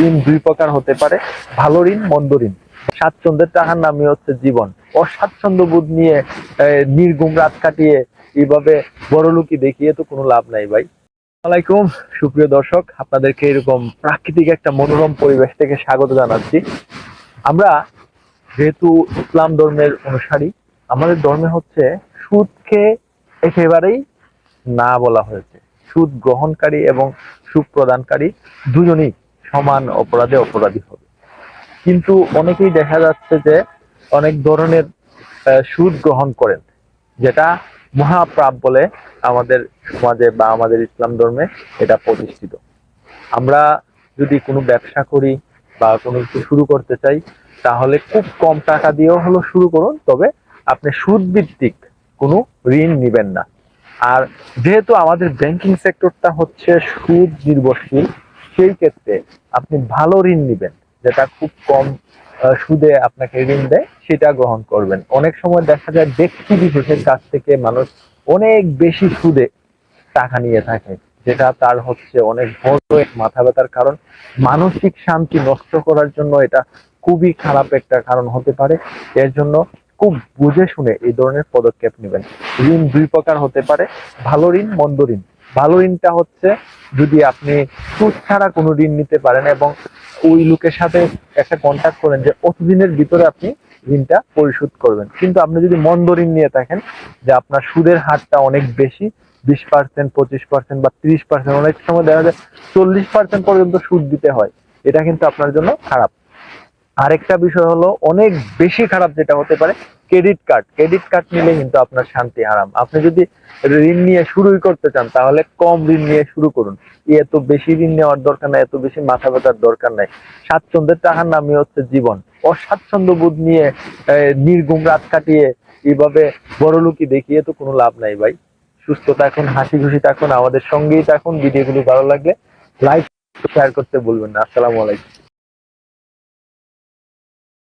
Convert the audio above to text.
ঋণ দুই প্রকার হতে পারে, ভালো ঋণ, মন্দ ঋণ। স্বাচ্ছন্দ্যের টাকার নামই হচ্ছে জীবন। অস্বাচ্ছন্দ্য বোধ নিয়ে নির্ঘুম রাত কাটিয়ে এইভাবে বড়লোকি দেখিয়ে তো কোনো লাভ নাই ভাই। আসসালামাইকুম সুপ্রিয় দর্শক, আপনাদেরকে এরকম প্রাকৃতিক একটা মনোরম পরিবেশ থেকে স্বাগত জানাচ্ছি। আমরা যেহেতু ইসলাম ধর্মের অনুসারী, আমাদের ধর্মে হচ্ছে সুদকে একেবারেই না বলা হয়েছে। সুদ গ্রহণকারী এবং সুদ প্রদানকারী দুজনই সমান অপরাধে অপরাধী হবে। কিন্তু অনেকেই দেখা যাচ্ছে যে অনেক ধরনের সুদ গ্রহণ করেন, যেটা মহাপাপ বলে আমাদের সমাজে বা আমাদের ইসলাম ধর্মে এটা প্রতিষ্ঠিত। আমরা যদি কোনো ব্যবসা করি বা কোনো কিছু শুরু করতে চাই, তাহলে খুব কম টাকা দিয়েও হলো শুরু করুন, তবে আপনি সুদ ভিত্তিক কোনো ঋণ নিবেন না। আর যেহেতু আমাদের ব্যাংকিং সেক্টরটা হচ্ছে সুদ নির্ভরশীল, সেই ক্ষেত্রে আপনি ভালো ঋণ নিবেন, যেটা খুব কম সুদে আপনাকে ঋণ দেয়, সেটা গ্রহণ করবেন। অনেক সময় দেখা যায় ব্যক্তি বিশেষের কাছ থেকে মানুষ অনেক বেশি সুদে টাকা নিয়ে থাকে, যেটা তার হচ্ছে অনেক বড় এক মাথা ব্যথার কারণ। মানসিক শান্তি নষ্ট করার জন্য এটা খুবই খারাপ একটা কারণ হতে পারে। এর জন্য খুব বুঝে শুনে এই ধরনের পদক্ষেপ নেবেন। ঋণ দুই প্রকার হতে পারে, ভালো ঋণ, মন্দ ঋণ। ভালো ঋণটা হচ্ছে যদি আপনি সুদ ছাড়া কোনো ঋণ নিতে পারেন এবং ওই লোকের সাথে একটা কন্ট্যাক্ট করেন যে অতদিনের ভিতরে আপনি ঋণটা পরিশোধ করবেন। কিন্তু আপনি যদি মন্দ ঋণ নিয়ে থাকেন, যে আপনার সুদের হারটা অনেক বেশি, 20%, 25% বা 30%, অনেক সময় দেখা যায় 40% পর্যন্ত সুদ দিতে হয়, এটা কিন্তু আপনার জন্য খারাপ। আরেকটা বিষয় হলো অনেক বেশি খারাপ যেটা হতে পারে, ক্রেডিট কার্ড নিলে কিন্তু আপনার শান্তি হারাম। আপনি যদি ঋণ নিয়ে শুরুই করতে চান, তাহলে কম ঋণ নিয়ে শুরু করুন। এত বেশি ঋণ নেওয়ার দরকার নাই, এত বেশি মাথা ব্যথার দরকার নাই। স্বাচ্ছন্দ্যের টাকার নামই হচ্ছে জীবন। অস্বাচ্ছন্দ্য বোধ নিয়ে নির্ঘুম রাত কাটিয়ে এইভাবে বড়লোকি দেখিয়ে তো কোনো লাভ নাই ভাই। সুস্থ থাকুন, হাসি খুশি থাকুন, আমাদের সঙ্গেই থাকুন। ভিডিওগুলো ভালো লাগলে লাইক শেয়ার করতে ভুলবেন না। আসসালামু আলাইকুম।